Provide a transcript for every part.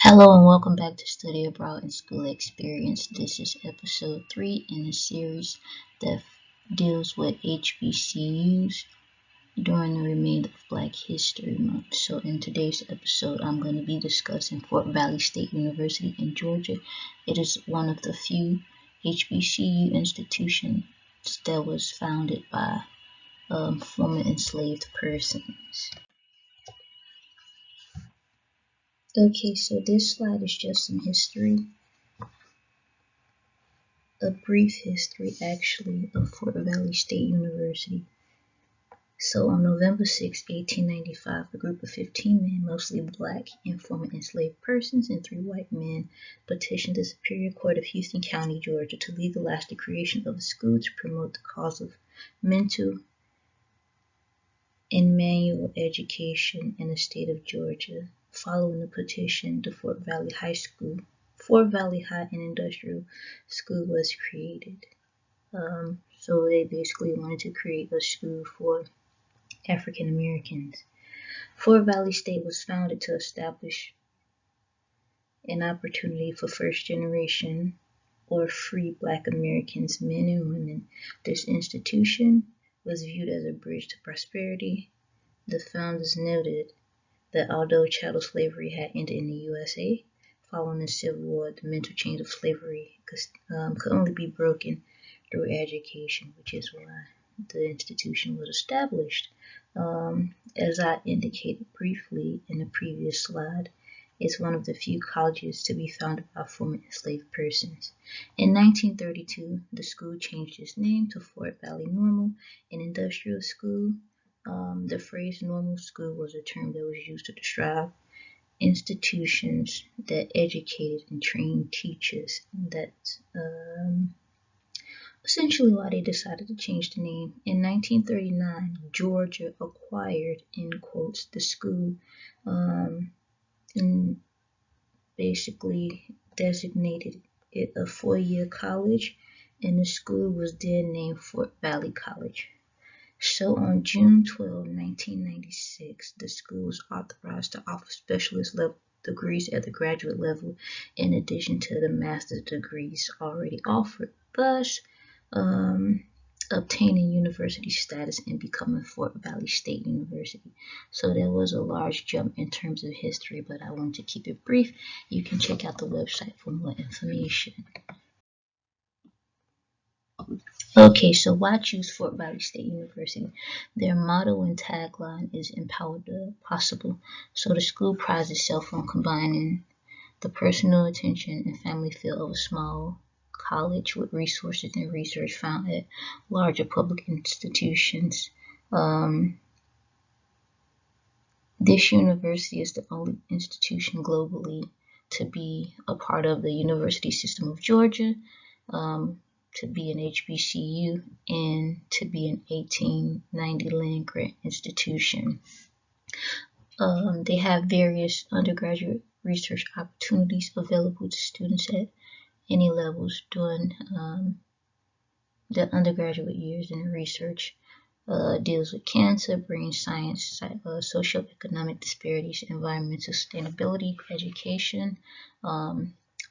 Hello and welcome back to Study Abroad and School Experience. This is episode 3 in a series that deals with HBCUs during the remainder of Black History Month. So in today's episode, I'm going to be discussing Fort Valley State University in Georgia. It is one of the few HBCU institutions that was founded by former enslaved persons. Okay, so this slide is just some history. A brief history, actually, of Fort Valley State University. So on November 6, 1895, a group of 15 men, mostly black and former enslaved persons, and 3 white men petitioned the Superior Court of Houston County, Georgia, to legalize the creation of a school to promote the cause of mental and manual education in the state of Georgia. Following the petition, the Fort Valley High and Industrial School was created. So they basically wanted to create a school for African Americans. Fort Valley State was founded to establish an opportunity for first generation or free Black Americans, men and women. This institution was viewed as a bridge to prosperity. The founders noted that although chattel slavery had ended in the U.S.A. following the Civil War, the mental chains of slavery could only be broken through education, which is why the institution was established. As I indicated briefly in the previous slide, it's one of the few colleges to be founded by former enslaved persons. In 1932, the school changed its name to Fort Valley Normal and Industrial School. The phrase normal school was a term that was used to describe institutions that educated and trained teachers. That's essentially why they decided to change the name. In 1939, Georgia acquired, in quotes, the school and basically designated it a 4-year college, and the school was then named Fort Valley College. So on June 12, 1996, the school was authorized to offer specialist level degrees at the graduate level in addition to the master's degrees already offered, thus obtaining university status and becoming Fort Valley State University. So there was a large jump in terms of history, but I wanted to keep it brief. You can check out the website for more information. Okay, so why choose Fort Valley State University? Their motto and tagline is Empower the Possible. So the school prides itself on combining the personal attention and family feel of a small college with resources and research found at larger public institutions. This university is the only institution globally to be a part of the University System of Georgia, to be an HBCU, and to be an 1890 land grant institution. They have various undergraduate research opportunities available to students at any levels during the undergraduate years, and the research deals with cancer, brain science, socioeconomic disparities, environmental sustainability, education,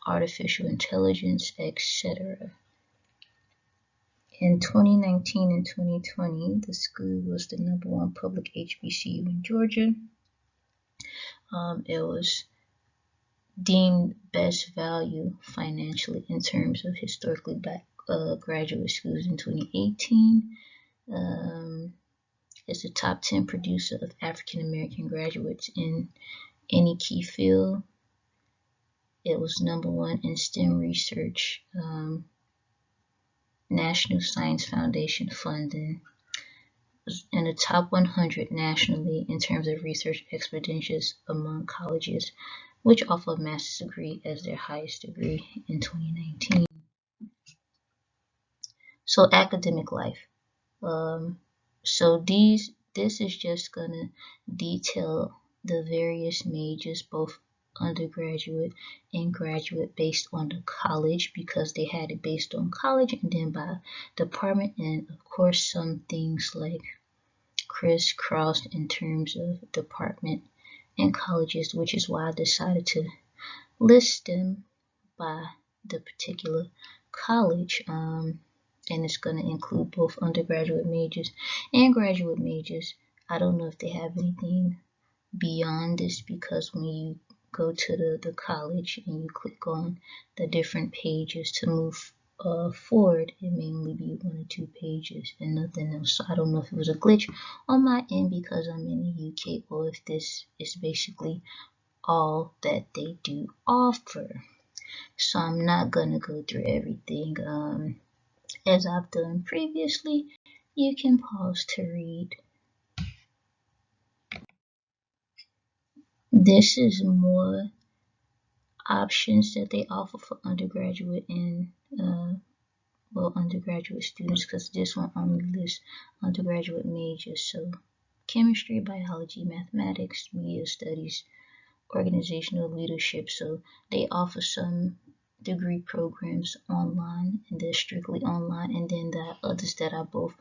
artificial intelligence, etc. In 2019 and 2020, the school was the #1 public HBCU in Georgia. It was deemed best value financially in terms of historically Black graduate schools in 2018. It's a top 10 producer of African American graduates in any key field. It was #1 in STEM research, National Science Foundation funding, in the top 100 nationally in terms of research expenditures among colleges which offer a master's degree as their highest degree in 2019. So academic life. This is just gonna detail the various majors, both undergraduate and graduate, based on the college, because they had it based on college and then by department, and of course some things like crisscrossed in terms of department and colleges, which is why I decided to list them by the particular college, and it's going to include both undergraduate majors and graduate majors. I don't know if they have anything beyond this, because when you go to the college and you click on the different pages to move forward, it may only be 1 or 2 pages and nothing else. So I don't know if it was a glitch on my end because I'm in the UK, or if this is basically all that they do offer. So I'm not gonna go through everything as I've done previously. You can pause to read. This is more options that they offer for undergraduate and undergraduate students, because this one only lists undergraduate majors. So chemistry, biology, mathematics, media studies, organizational leadership. So they offer some degree programs online, and they're strictly online, and then there are others that are both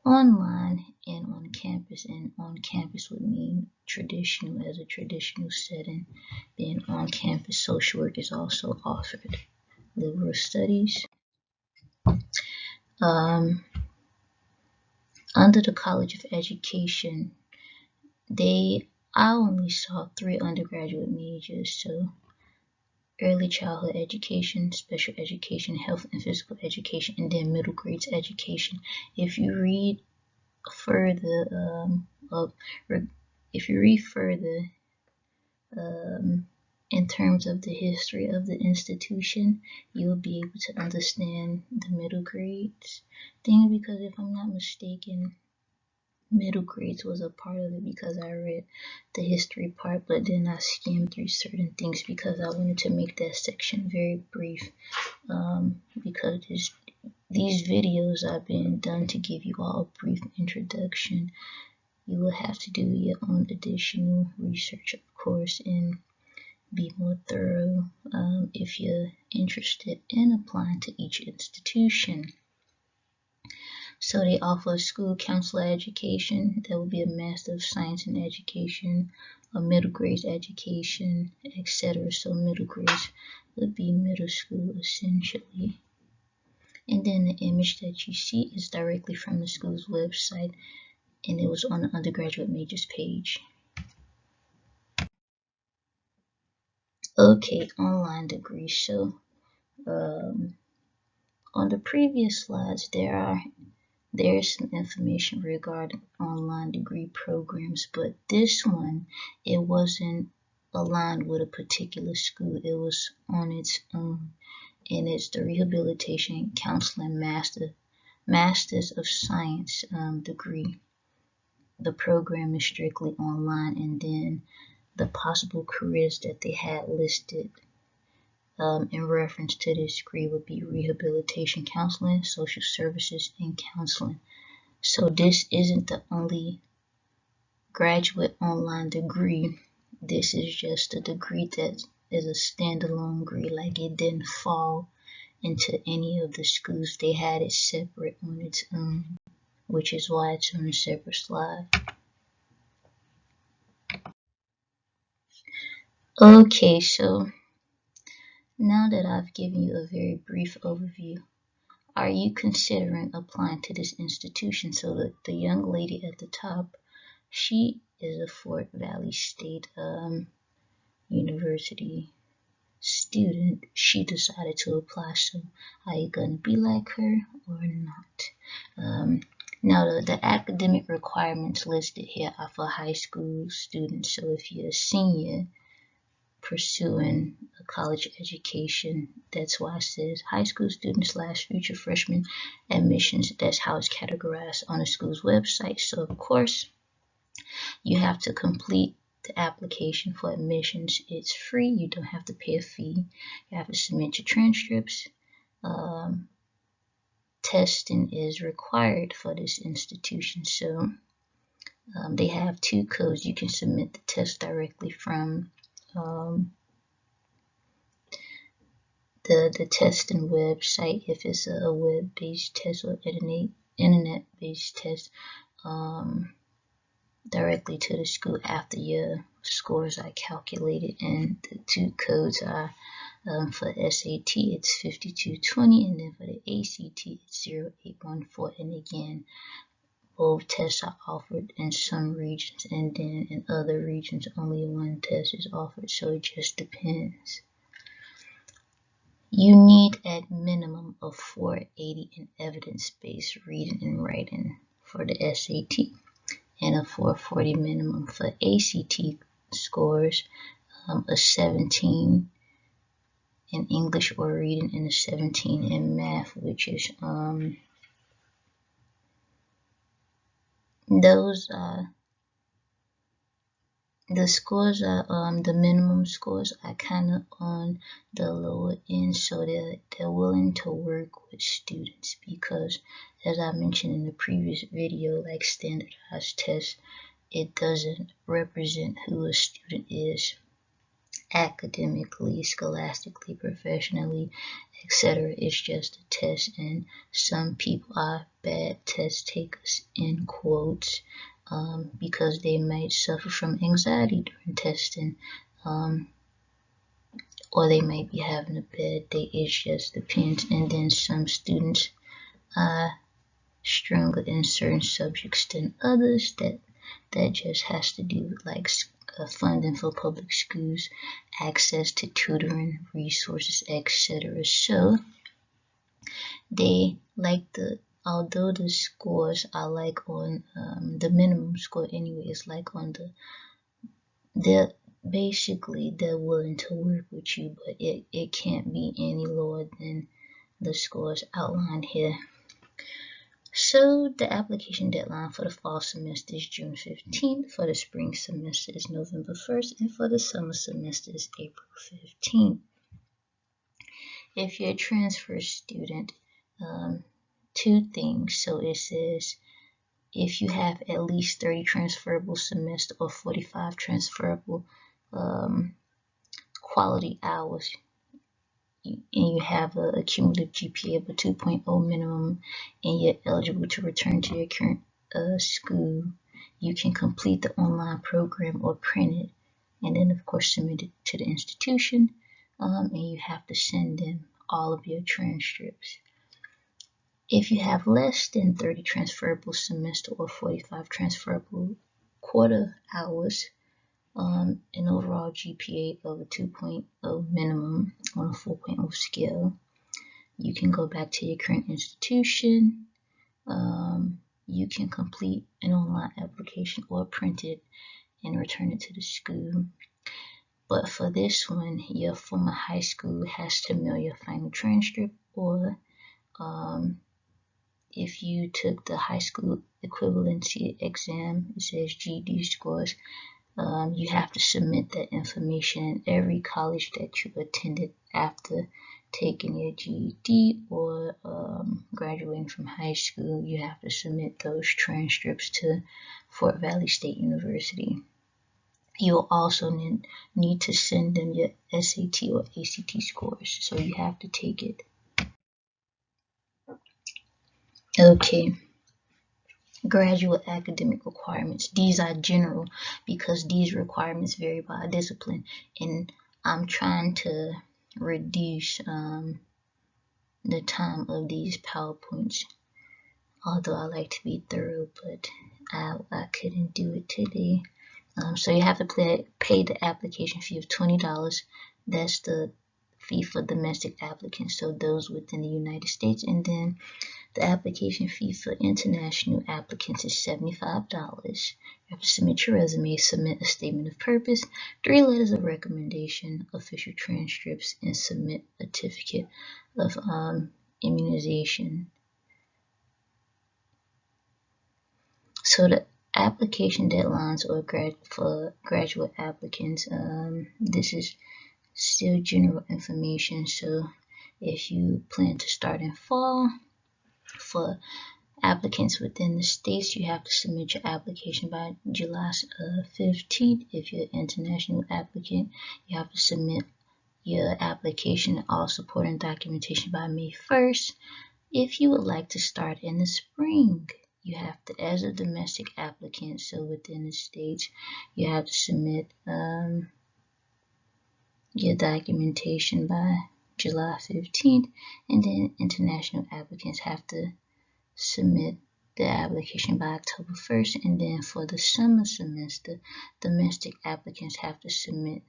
online and on campus. And on campus would mean traditional, as a traditional setting. Then on campus social work is also offered. Liberal studies. Under the College of Education, I only saw 3 undergraduate majors. So early childhood education, special education, health and physical education, and then middle grades education. If you read further, in terms of the history of the institution, you'll be able to understand the middle grades thing, because if I'm not mistaken, middle grades was a part of it, because I read the history part, but then I skimmed through certain things because I wanted to make that section very brief, because these videos have been done to give you all a brief introduction. You will have to do your own additional research, of course, and be more thorough if you're interested in applying to each institution. So they offer school counselor education. That will be a Master of Science in Education, a middle grades education, etc. So middle grades would be middle school essentially. And then the image that you see is directly from the school's website, and it was on the undergraduate majors page. Okay, online degrees. So on the previous slides, there is some information regarding online degree programs, but this one, it wasn't aligned with a particular school. It was on its own, and it's the Rehabilitation Counseling Masters of Science degree. The program is strictly online, and then the possible careers that they had listed in reference to this degree would be rehabilitation counseling, social services, and counseling. So this isn't the only graduate online degree. This is just a degree that is a standalone degree. Like, it didn't fall into any of the schools. They had it separate on its own, which is why it's on a separate slide. Okay, so now that I've given you a very brief overview, are you considering applying to this institution? So the young lady at the top, she is a Fort Valley State University student. She decided to apply. So are you going to be like her or not? Now the academic requirements listed here are for high school students. So if you're a senior pursuing a college education, that's why it says high school student / future freshman admissions. That's how it's categorized on the school's website. So of course you have to complete the application for admissions. It's free. You don't have to pay a fee. You have to submit your transcripts. Testing is required for this institution. So they have 2 codes. You can submit the test directly from the testing website if it's a web-based test or internet-based test. directly to the school after your scores are calculated, and the two codes are for SAT it's 5220, and then for the ACT it's 0814. And again, both tests are offered in some regions, and then in other regions only one test is offered, so it just depends. You need at minimum of 480 in evidence-based reading and writing for the SAT, and a 440 minimum for ACT scores, a 17 in English or reading, and a 17 in math, which is those the scores are the minimum scores are kind of on the lower end, so they're willing to work with students, because as I mentioned in the previous video, like standardized tests, it doesn't represent who a student is academically, scholastically, professionally, etc. It's just a test, and some people are bad test takers in quotes, because they might suffer from anxiety during testing, or they might be having a bad day. It just depends. And then some students are stronger in certain subjects than others. That just has to do with like funding for public schools, access to tutoring, resources, etc. So they like although the scores are like on the minimum score anyway, is like on they're willing to work with you, but it can't be any lower than the scores outlined here. So the application deadline for the fall semester is June 15th, for the spring semester is November 1st, and for the summer semester is April 15th. If you're a transfer student, two things. So it says if you have at least 30 transferable semester or 45 transferable quality hours, and you have a cumulative GPA of a 2.0 minimum, and you're eligible to return to your current school, you can complete the online program or print it, and then of course submit it to the institution, and you have to send them all of your transcripts. If you have less than 30 transferable semester or 45 transferable quarter hours, an overall GPA of a 2.0 minimum on a 4.0 scale, you can go back to your current institution. You can complete an online application or print it and return it to the school. But for this one, your former high school has to mail your final transcript, or if you took the high school equivalency exam, it says GED scores, you have to submit that information. Every college that you attended after taking your GED or graduating from high school, you have to submit those transcripts to Fort Valley State University. You'll also need to send them your SAT or ACT scores, so you have to take it. Okay. Graduate academic requirements. These are general because these requirements vary by discipline, and I'm trying to reduce the time of these PowerPoints, although I like to be thorough, but I couldn't do it today. So you have to pay the application fee of $20. That's the fee for domestic applicants, so those within the United States, and then the application fee for international applicants is $75. You have to submit your resume, submit a statement of purpose, 3 letters of recommendation, official transcripts, and submit a certificate of immunization. So the application deadlines for graduate applicants, this is still general information. So if you plan to start in fall, for applicants within the states, you have to submit your application by July 15th. If you're an international applicant, you have to submit your application and all supporting documentation by May 1st. If you would like to start in the spring, you have to, as a domestic applicant, so within the states, you have to submit your documentation by July 15th, and then international applicants have to submit the application by October 1st, and then for the summer semester, domestic applicants have to submit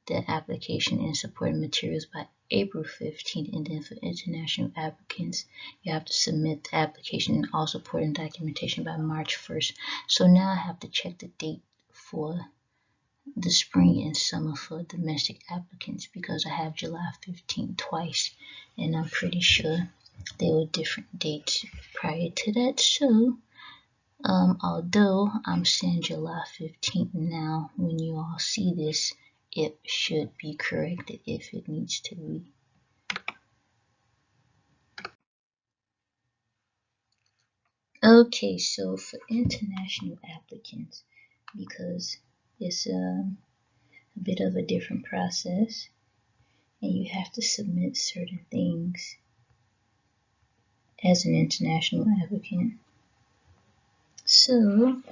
the application and supporting materials by April 15th, and then for international applicants, you have to submit the application and all supporting documentation by March 1st. So now I have to check the date for the spring and summer for domestic applicants because I have July 15th twice, and I'm pretty sure there were different dates prior to that. So although I'm saying July 15th now, when you all see this, it should be corrected if it needs to be. Okay, so for international applicants, because it's a bit of a different process and you have to submit certain things as an international applicant. So,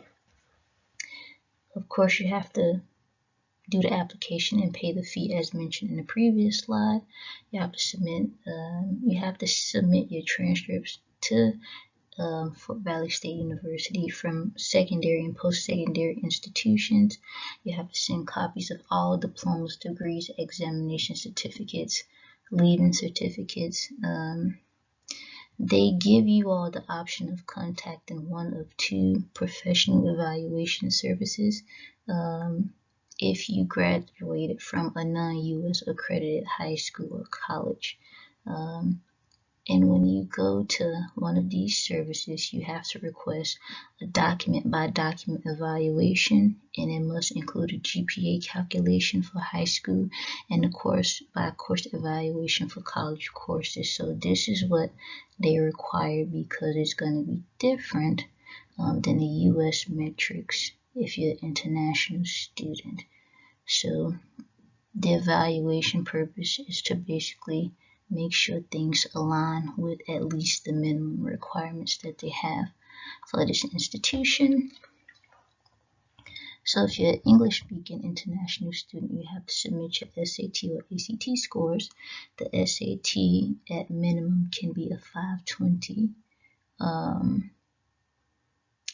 of course, you have to do the application and pay the fee as mentioned in the previous slide. You have to submit your transcripts to Fort Valley State University from secondary and post-secondary institutions. You have to send copies of all diplomas, degrees, examination certificates, leaving certificates. They give you all the option of contacting one of two professional evaluation services if you graduated from a non-U.S. accredited high school or college. And when you go to one of these services, you have to request a document-by-document evaluation, and it must include a GPA calculation for high school and a course-by-course evaluation for college courses. So this is what they require because it's going to be different than the U.S. metrics if you're an international student. So the evaluation purpose is to basically make sure things align with at least the minimum requirements that they have for this institution. So if you're an English-speaking international student, you have to submit your SAT or ACT scores. The SAT at minimum can be a 520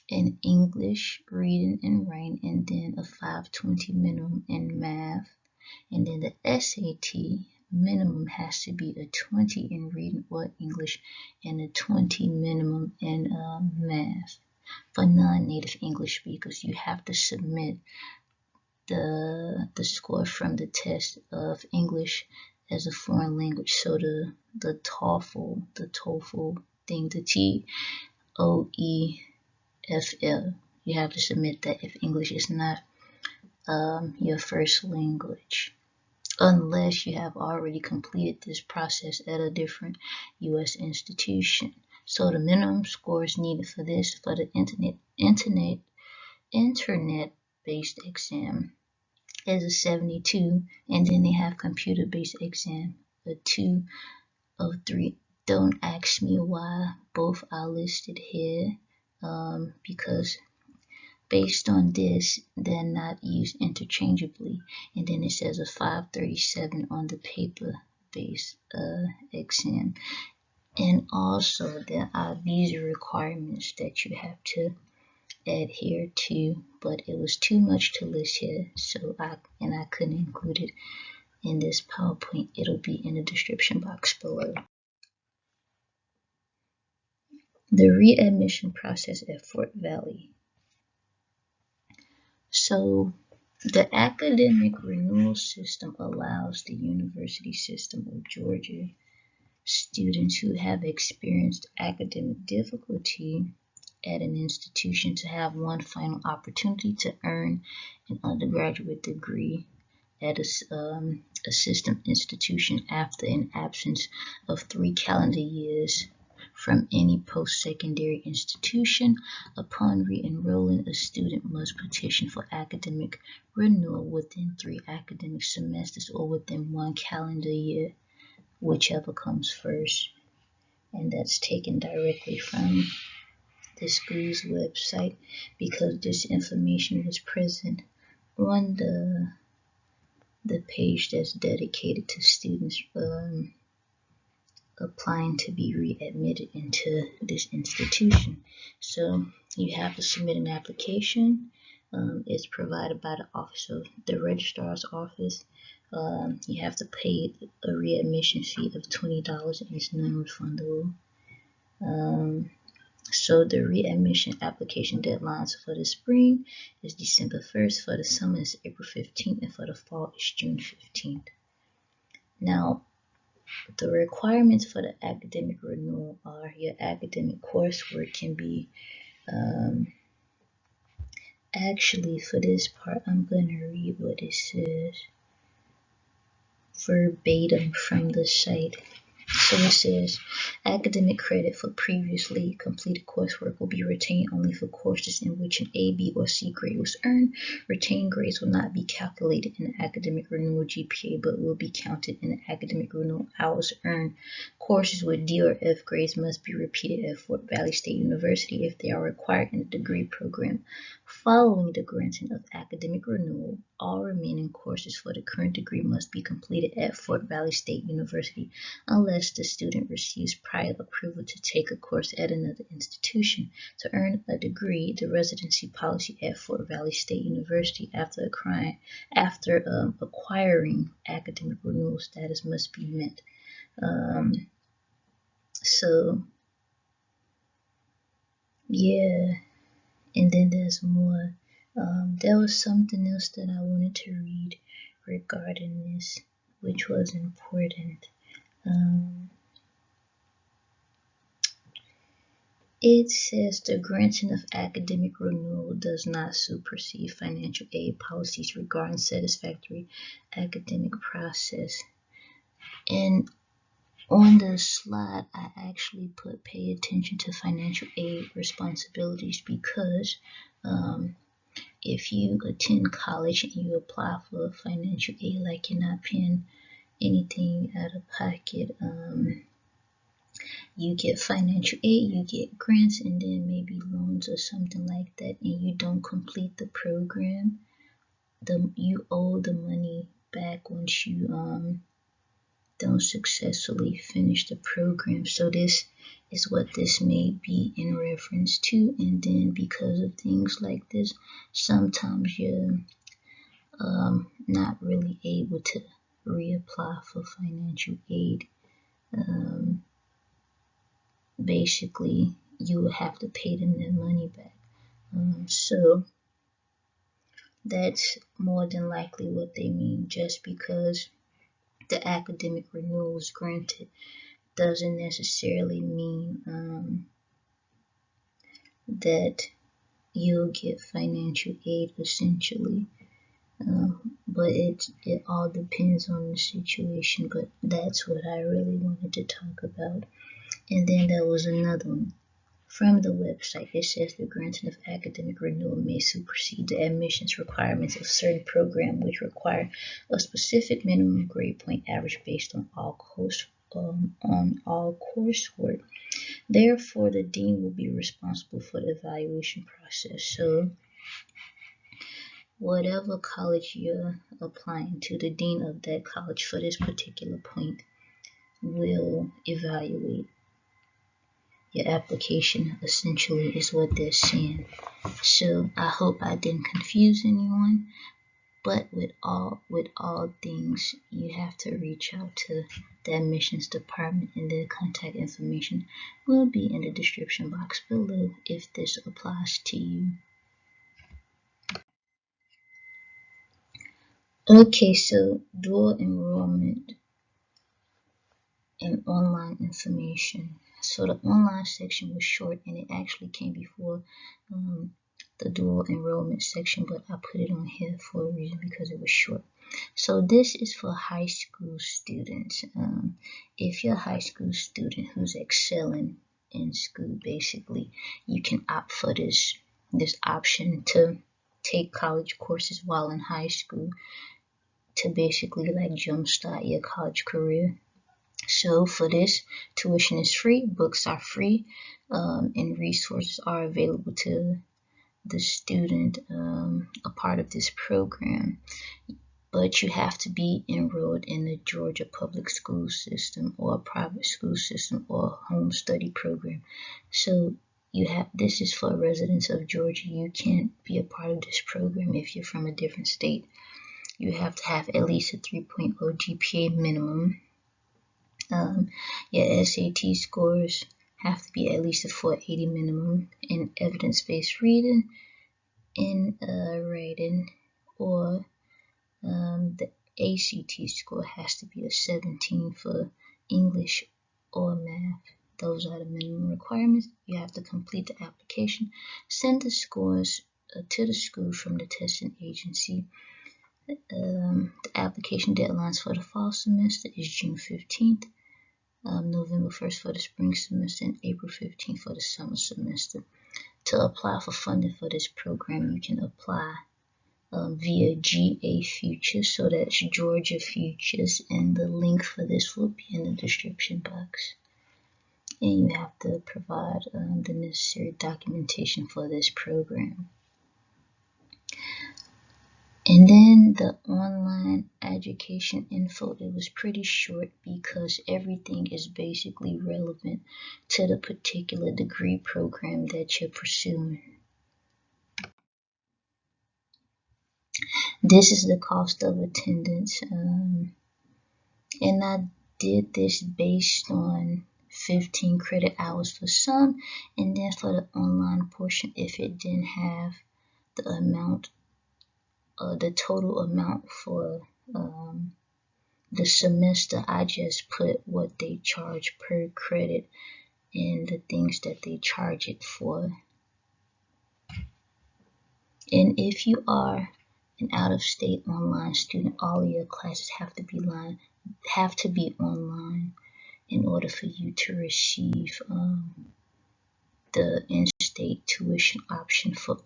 in English, reading and writing, and then a 520 minimum in math. And then the SAT minimum has to be a 20 in reading or English and a 20 minimum in math. For non-native English speakers, you have to submit the score from the test of English as a foreign language. So the TOEFL thing, the TOEFL, you have to submit that if English is not your first language, unless you have already completed this process at a different U.S. institution. So the minimum scores needed for this, for the internet-based exam, is a 72, and then they have computer-based exam, a 2 of 3. Don't ask me why both are listed here, because based on this, they're not used interchangeably. And then it says a 537 on the paper-based exam. And also, there are visa requirements that you have to adhere to, but it was too much to list here, so I couldn't include it in this PowerPoint. It'll be in the description box below. The readmission process at Fort Valley. So the academic renewal system allows the University System of Georgia students who have experienced academic difficulty at an institution to have one final opportunity to earn an undergraduate degree at a system institution after an absence of 3 calendar years from any post-secondary institution. Upon re-enrolling, a student must petition for academic renewal within 3 academic semesters or within 1 calendar year, whichever comes first. And that's taken directly from the school's website because this information was present on the page that's dedicated to students applying to be readmitted into this institution. So you have to submit an application. It's provided by the office of the registrar's office. You have to pay a readmission fee of $20 and it's non-refundable. So the readmission application deadlines for the spring is December 1st, for the summer is April 15th, and for the fall is June 15th. Now, the requirements for the academic renewal are your academic coursework can be, actually for this part, I'm going to read what it says verbatim from the site. So it says, academic credit for previously completed coursework will be retained only for courses in which an A, B, or C grade was earned. Retained grades will not be calculated in the academic renewal GPA, but will be counted in the academic renewal hours earned. Courses with D or F grades must be repeated at Fort Valley State University if they are required in the degree program. Following the granting of academic renewal, all remaining courses for the current degree must be completed at Fort Valley State University unless the student receives prior approval to take a course at another institution. To earn a degree, the residency policy at Fort Valley State University after acquiring academic renewal status must be met. So yeah, and then there's more. There was something else that I wanted to read regarding this, which was important. It says the granting of academic renewal does not supersede financial aid policies regarding satisfactory academic process. And on the slide, I actually put pay attention to financial aid responsibilities because if you attend college and you apply for financial aid, like you're not paying anything out of pocket, you get financial aid, you get grants, and then maybe loans or something like that, and you don't complete the program, you owe the money back once you don't successfully finish the program. So this is what this may be in reference to. And then because of things like this, sometimes you're not really able to reapply for financial aid. Basically, you will have to pay them their money back. So that's more than likely what they mean. Just because the academic renewal is granted doesn't necessarily mean that you'll get financial aid essentially. But it all depends on the situation, but that's what I really wanted to talk about. And then there was another one from the website. It says the granting of academic renewal may supersede the admissions requirements of certain programs which require a specific minimum grade point average based on all coursework. Therefore, the dean will be responsible for the evaluation process. So whatever college you're applying to, the dean of that college for this particular point will evaluate your application, essentially, is what they're saying. So I hope I didn't confuse anyone, but with all things, you have to reach out to the admissions department, and their contact information will be in the description box below if this applies to you. Okay, so dual enrollment and online information. So the online section was short, and it actually came before the dual enrollment section, but I put it on here for a reason, because it was short. So this is for high school students. If you're a high school student who's excelling in school, basically, you can opt for this option to take college courses while in high school to basically like jumpstart your college career. So for this, tuition is free, books are free, and resources are available to the student a part of this program. But you have to be enrolled in the Georgia public school system or a private school system or home study program. So this is for residents of Georgia. You can't be a part of this program if you're from a different state. You have to have at least a 3.0 GPA minimum. Your SAT scores have to be at least a 480 minimum in evidence-based reading, in writing, or the ACT score has to be a 17 for English or math. Those are the minimum requirements. You have to complete the application, send the scores to the school from the testing agency. The application deadlines for the fall semester is June 15th, November 1st for the spring semester, and April 15th for the summer semester. To apply for funding for this program, you can apply via GA Futures, so that's Georgia Futures, and the link for this will be in the description box. And you have to provide the necessary documentation for this program. And then the online education info, it was pretty short because everything is basically relevant to the particular degree program that you're pursuing. This is the cost of attendance, and I did this based on 15 credit hours for some, and then for the online portion, if it didn't have the amount, the total amount for the semester, I just put what they charge per credit and the things that they charge it for. And if you are an out-of-state online student, all of your classes have to be online in order for you to receive the in-state tuition option for the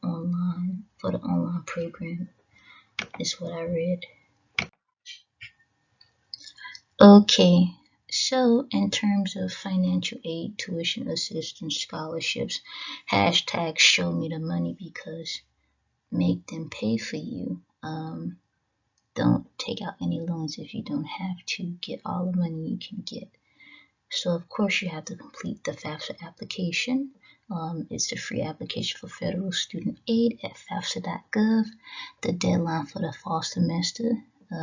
online program. Is what I read. Okay, so in terms of financial aid, tuition assistance, scholarships, hashtag show me the money, because make them pay for you. Don't take out any loans if you don't have to. Get all the money you can get. So of course you have to complete the FAFSA application. It's a free application for federal student aid at FAFSA.gov. The deadline for the fall semester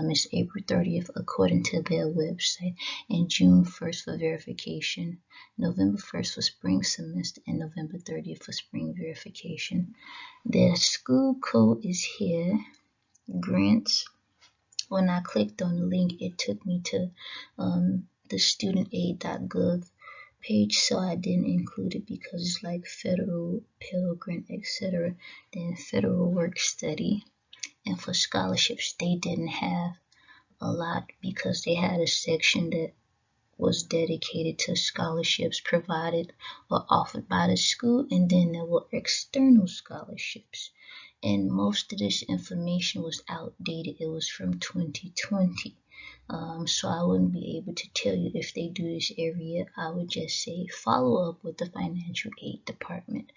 is April 30th according to their website, and June 1st for verification, November 1st for spring semester, and November 30th for spring verification. The school code is here, grants. When I clicked on the link, it took me to the studentaid.gov page, so I didn't include it because it's like federal, Pell Grant, etc. Then federal work study. And for scholarships, they didn't have a lot because they had a section that was dedicated to scholarships provided or offered by the school, and then there were external scholarships. And most of this information was outdated. It was from 2020. So I wouldn't be able to tell you if they do this every year. I would just say follow up with the financial aid department.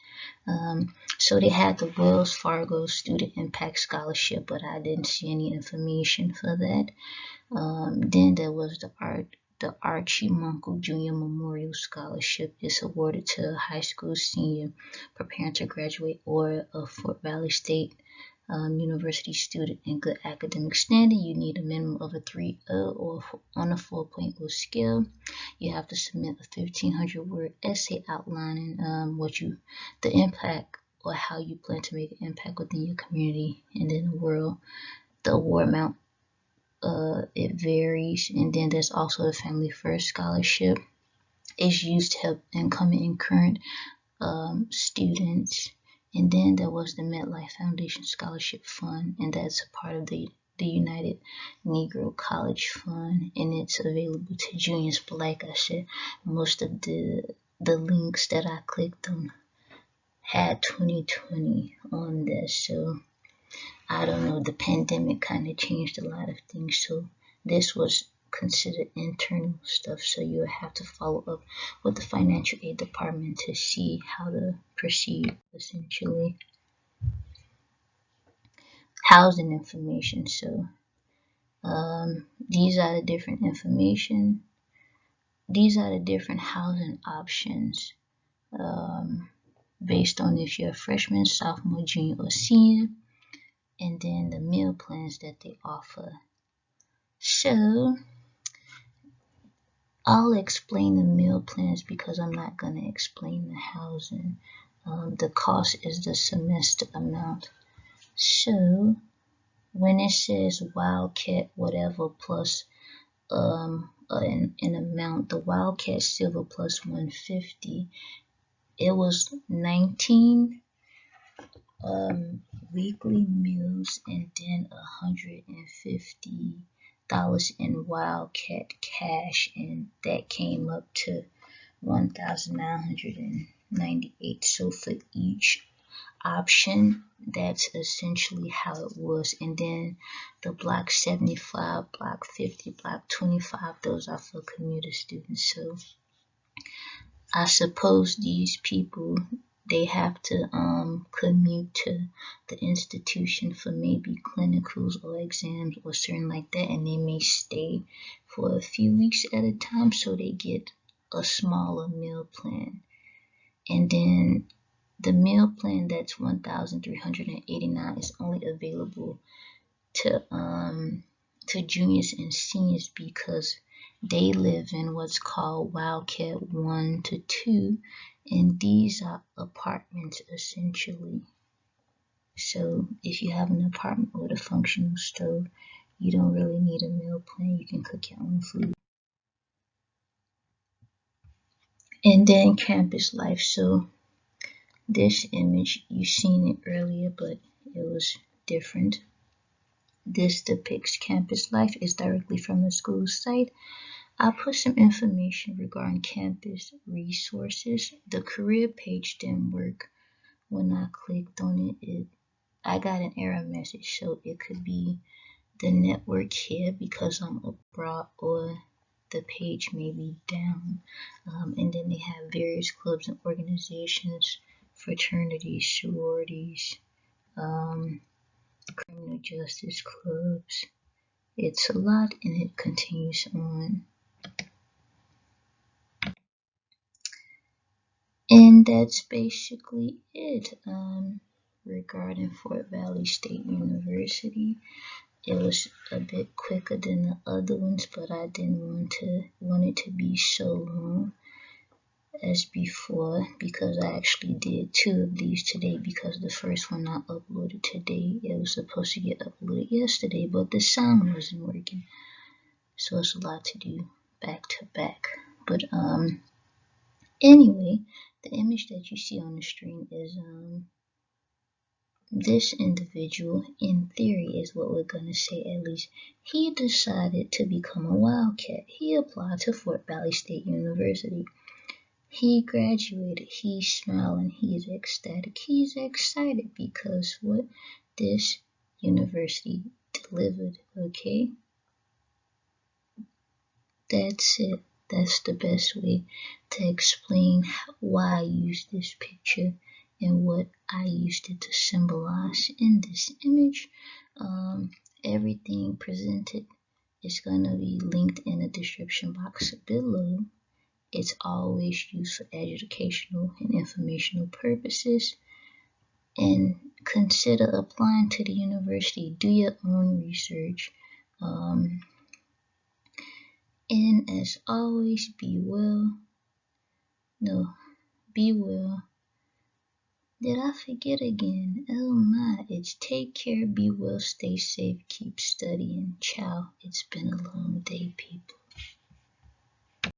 So they had the Wells Fargo Student Impact Scholarship, but I didn't see any information for that. Then there was the Archie Munkle Jr. Memorial Scholarship. Is awarded to a high school senior preparing to graduate or a Fort Valley State University student in good academic standing. You need a minimum of a 3.0 or on a 4.0 scale. You have to submit a 1,500-word essay outlining the impact or how you plan to make an impact within your community and in the world. The award amount, it varies. And then there's also the Family First Scholarship. It's used to help incoming and current students. And then there was the MetLife Foundation Scholarship Fund, and that's a part of the United Negro College Fund, and it's available to juniors. But like I said, most of the links that I clicked on had 2020 on there, so I don't know, the pandemic kind of changed a lot of things. So this was considered internal stuff. So you would have to follow up with the financial aid department to see how to proceed, essentially. Housing information. So these are the different information. These are the different housing options based on if you're a freshman, sophomore, junior, or senior, and then the meal plans that they offer. So I'll explain the meal plans because I'm not going to explain the housing. The cost is the semester amount. So when it says Wildcat whatever plus an amount, the Wildcat Silver plus 150, it was 19 weekly meals and then $150 in Wildcat cash, and that came up to 1,998. So for each option, that's essentially how it was. And then the block 75, block 50, block 25, those are for commuter students. So I suppose these people, they have to commute to the institution for maybe clinicals or exams or something like that, and they may stay for a few weeks at a time, so they get a smaller meal plan. And then the meal plan that's 1,389 is only available to juniors and seniors because they live in what's called Wildcat 1 to 2, and these are apartments essentially. So if you have an apartment with a functional stove, you don't really need a meal plan. You can cook your own food. And then campus life. So this image, you've seen it earlier, but it was different. This depicts campus life. It's directly from the school site. I put some information regarding campus resources. The career page didn't work when I clicked on it. I got an error message, so it could be the network here because I'm abroad, or the page may be down. And then they have various clubs and organizations, fraternities, sororities, criminal justice clubs. It's a lot, and it continues on. And that's basically it regarding Fort Valley State University. It was a bit quicker than the other ones, but I didn't want it to be so long as before because I actually did 2 of these today because the first one I uploaded today, it was supposed to get uploaded yesterday, but the sound wasn't working. So it's a lot to do back to back. But anyway, the image that you see on the screen is this individual, in theory, is what we're going to say at least. He decided to become a Wildcat. He applied to Fort Valley State University. He graduated. He's smiling. He's ecstatic. He's excited because what this university delivered, okay? That's it. That's the best way to explain why I used this picture and what I used it to symbolize in this image. Everything presented is going to be linked in the description box below. It's always used for educational and informational purposes. And consider applying to the university. Do your own research. And as always, be well. No, be well. Did I forget again? Oh my, it's take care, be well, stay safe, keep studying. Ciao. It's been a long day, people.